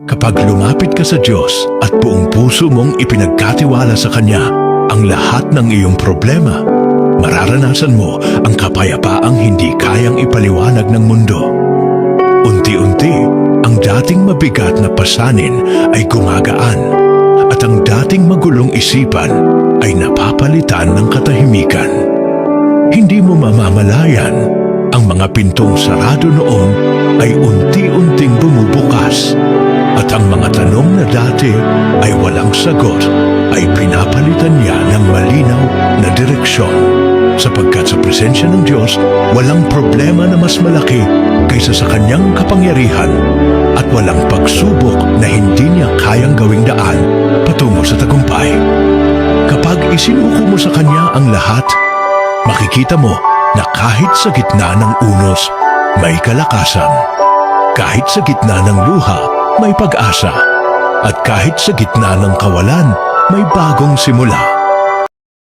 Kapag lumapit ka sa Diyos at buong puso mong ipinagkatiwala sa Kanya ang lahat ng iyong problema, mararanasan mo ang kapayapaang hindi kayang ipaliwanag ng mundo. Unti-unti, ang dating mabigat na pasanin ay gumagaan at ang dating magulong isipan ay napapalitan ng katahimikan. Hindi mo mamamalayan, ang mga pintong sarado noon ay unti-unting bumubukas at ang mga tanong na dati ay walang sagot ay pinapalitan niya ng malinaw na direksyon. Sapagkat sa presensya ng Diyos, walang problema na mas malaki kaysa sa Kanyang kapangyarihan at walang pagsubok na hindi niya kayang gawing daan patungo sa tagumpay. Kapag isinuko mo sa Kanya ang lahat, makikita mo na kahit sa gitna ng unos, may kalakasan. Kahit sa gitna ng luha, may pag-asa. At kahit sa gitna ng kawalan, may bagong simula.